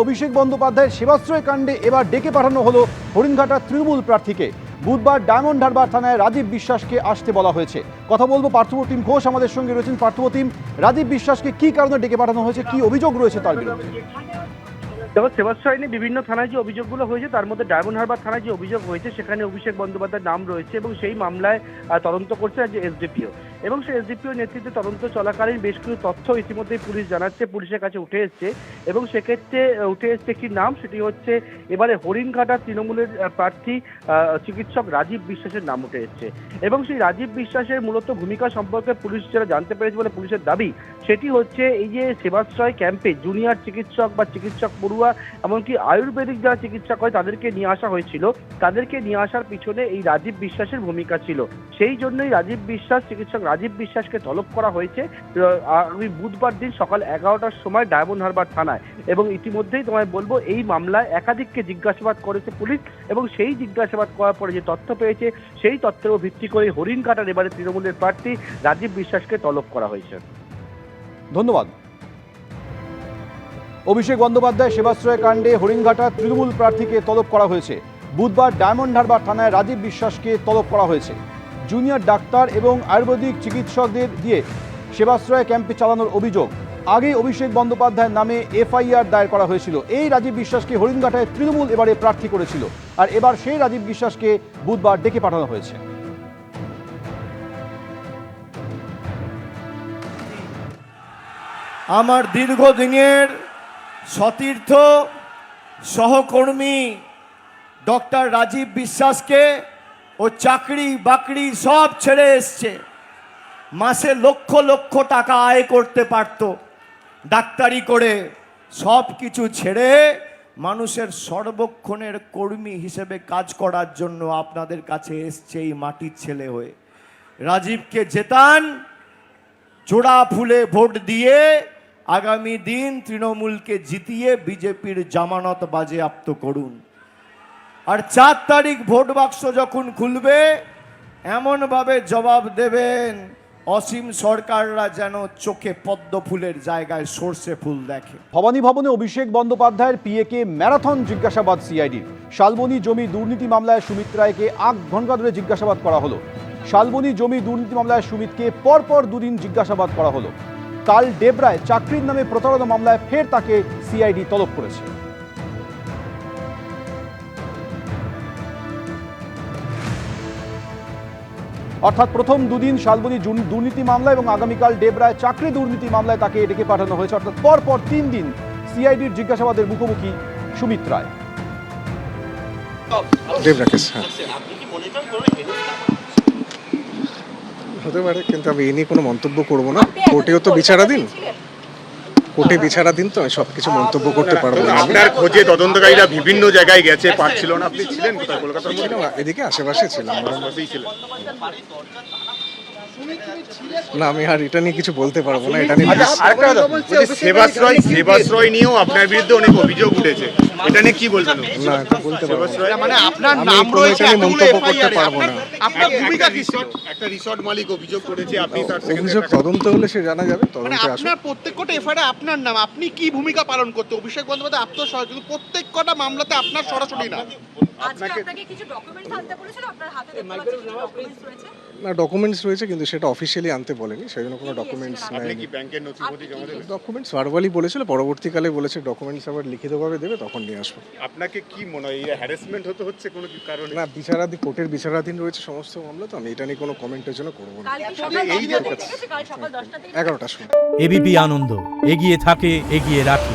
অভিষেক বন্দ্যোপাধ্যায়ের সেবাশ্রয় কাণ্ডে এবার ডেকে পাঠানো হলো হরিণঘাটা তৃণমূল প্রার্থীকে। বুধবার ডায়মন্ড হারবার থানায় রাজীব বিশ্বাসকে আসতে বলা হয়েছে। কথা বলবো পার্থপ্রতিম ঘোষ আমাদের সঙ্গে রয়েছেন। পার্থপ্রতিম, রাজীব বিশ্বাসকে কি কারণে ডেকে পাঠানো হয়েছে, কি অভিযোগ রয়েছে তার বিরুদ্ধে? দেখো, সেবাশ্রয় নিয়ে বিভিন্ন থানায় যে অভিযোগগুলো হয়েছে তার মধ্যে ডায়মন্ড হারবার থানায় যে অভিযোগ হয়েছে সেখানে অভিষেক বন্দ্যোপাধ্যায়ের নাম রয়েছে এবং সেই মামলায় তদন্ত করছে যে এসডিপিও, এবং সেই এসডিপিও নেতৃত্বে তদন্ত চলাকালীন বেশ কিছু তথ্য ইতিমধ্যেই পুলিশ জানাচ্ছে, পুলিশের কাছে উঠে এসছে এবং সেক্ষেত্রে উঠে এসছে একটি নাম, সেটি হচ্ছে এবারে হরিণঘাটা তৃণমূলের প্রার্থী চিকিৎসক রাজীব বিশ্বাসের নাম উঠে এসছে। এবং সেই রাজীব বিশ্বাসের মূলত ভূমিকা সম্পর্কে পুলিশ যারা জানতে পেরেছে বলে পুলিশের দাবি, সেটি হচ্ছে এই যে সেবাশ্রয় ক্যাম্পে জুনিয়র চিকিৎসক বা চিকিৎসক পড়ুয়া এমনকি আয়ুর্বেদিক যারা চিকিৎসক হয় তাদেরকে নিয়ে আসা হয়েছিল, তাদেরকে নিয়ে আসার পিছনে এই রাজীব বিশ্বাসের ভূমিকা ছিল। সেই জন্যই চিকিৎসক রাজীব বিশ্বাসকে তলব করা হয়েছে আগামী বুধবার দিন সকাল 11টার সময় ডায়মন্ড হারবার থানায়। এবং ইতিমধ্যেই তোমায় বলবো, এই মামলায় একাধিককে জিজ্ঞাসাবাদ করেছে পুলিশ এবং সেই জিজ্ঞাসাবাদ করার পরে যে তথ্য পেয়েছে সেই তথ্যের ভিত্তি করে হরিণঘাটার এবারে তৃণমূলের প্রার্থী রাজীব বিশ্বাসকে তলব করা হয়েছে। ধন্যবাদ। অভিষেক বন্দ্যোপাধ্যায় সেবাশ্রয় কাণ্ডে হরিণঘাটা তৃণমূল প্রার্থীকে তলব করা হয়েছে। বুধবার ডায়মন্ড হারবার থানায় রাজীব বিশ্বাসকে তলব করা হয়েছে। জুনিয়র ডাক্তার এবং আয়ুর্বেদিক চিকিৎসকদের দিয়ে সেবাশ্রয় ক্যাম্পে চালানোর অভিযোগ। আগে অভিষেক বন্দ্যোপাধ্যায়ের নামে এফআইআর দায়ের করা হয়েছিল। এই রাজীব বিশ্বাসকে হরিণঘাটায় তৃণমূল এবারে প্রার্থী করেছিল, আর এবার সেই রাজীব বিশ্বাসকে বুধবার ডেকে পাঠানো হয়েছে। আমার দীর্ঘদিনের সতীর্থ সহকর্মী ডক্টর রাজীব বিশ্বাসকে ও চাকরি বাকরি সব ছেড়ে এসছে, মাসে লক্ষ লক্ষ টাকা আয় করতে পারত ডাক্তারি করে, সব কিছু ছেড়ে মানুষের সর্বক্ষণের কর্মী হিসেবে কাজ করার জন্য আপনাদের কাছে এসছে এই মাটির ছেলে হয়ে। রাজীবকে জেতান, জোড়া ফুলে ভোট দিয়ে আগামী দিন তৃণমূলকে জিতিয়ে বিজেপির জামানত বাজেয়াপ্ত করুন। আর 4 তারিখ ভোট বাক্স যখন খুলবে এমনভাবে জবাব দেবেন অসীম সরকাররা যেন চোখে পদ্ম ফুলের জায়গায় সর্ষে ফুল দেখে। ভবানী ভবনে অভিষেক বন্দ্যোপাধ্যায়ের পিএকে ম্যারাথন জিজ্ঞাসাবাদ সিআইডির। শালবনী জমি দুর্নীতি মামলায় সুমিত রায়কে 8 ঘন্টা ধরে জিজ্ঞাসাবাদ করা হলো। শালবনী জমি দুর্নীতি মামলায় সুমিতকে পরপর 2 দিন জিজ্ঞাসাবাদ করা হলো। কাল ডেবরায় চাকরির নামে প্রতারণা মামলায় ফের তাকে সিআইডি তলব করেছে। অর্থাৎ প্রথম 2 দিন শালবনী দুর্নীতি মামলা এবং আগামীকাল ডেবরায় চাকরি দুর্নীতি মামলায় তাকে ডেকে পাঠানো হয়েছে। অর্থাৎ পরপর 3 দিন সিআইডির জিজ্ঞাসাবাদের মুখোমুখি সুমিত রায়। হতে পারে, কিন্তু আমি এ নিয়ে কোনো মন্তব্য করবো না। কোর্টেও তো বিচারাধীন, কোর্টে বিচারাধীন, তো আমি সবকিছু মন্তব্য করতে পারবো না। আপনার খোঁজে তদন্তকারীরা বিভিন্ন জায়গায় গেছে, পাচ্ছিল না, আপনি ছিলেন কোথায়? কলকাতার মধ্যে? এদিকে আশেপাশে ছিলাম, ছিলেন। না আমি আর এটা নিয়ে কিছু বলতে পারবো না। এটা নিয়ে সেবাশ্রয় নিয়েও আপনার বিরুদ্ধে অনেক অভিযোগ উঠেছে, এটা নিয়ে কি বলবেন? না এটা বলতে পারবো না, মানে আপনার আমি নাম কোনো রয়েছে, এটা নিয়ে মন্তব্য করতে পারবো না। আপনার ভূমিকা কি ছিল? একটা রিসর্ট মালিক অভিযোগ করেছে, আপনি তার অভিযোগ তদন্ত হলে সে জানা যাবে। মানে তদন্তে আসুন। আপনার প্রত্যেকটা এফআইআরে আপনার নাম, আপনি কি ভূমিকা পালন করতে? অভিষেক বন্দ্যোপাধ্যায় আত্মসহায়ক, কিন্তু প্রত্যেকটা মামলাতে আপনার সরাসরি না। আপনাকে কিছু ডকুমেন্টস আনতে বলেছিল, আপনার হাতে দেখতে পাচ্ছি কিছু ডকুমেন্টস রয়েছে। না ডকুমেন্টস রয়েছে, কিন্তু সেটা অফিসিয়ালি আনতে বলেনি, সেই জন্য কোনো ডকুমেন্টস আপনি নেই। কি ব্যাংকের নথিপত্র জমা দেবেন? ডকুমেন্টস ভার্বালি বলেছিল, পরবর্তীকালে বলেছে ডকুমেন্টস আবার লিখিতভাবে দেবে, তখন নিয়ে আসবো। আপনাকে কি মনে হয় হ্যারাসমেন্ট হচ্ছে কোনো কারণে? না কোর্টের বিচারাধীন রয়েছে সমস্ত মামলা, তো আমি এটা নিয়ে কোনো কমেন্টের জন্য করবো না। কাল সকাল 10টা থেকে গেছে, কাল সকাল 10টা থেকে 11টার সময়। এবিপি আনন্দ, এগিয়ে থাকে, এগিয়ে রাখে।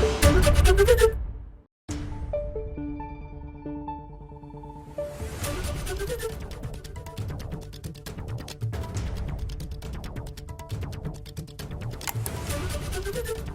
Thank you.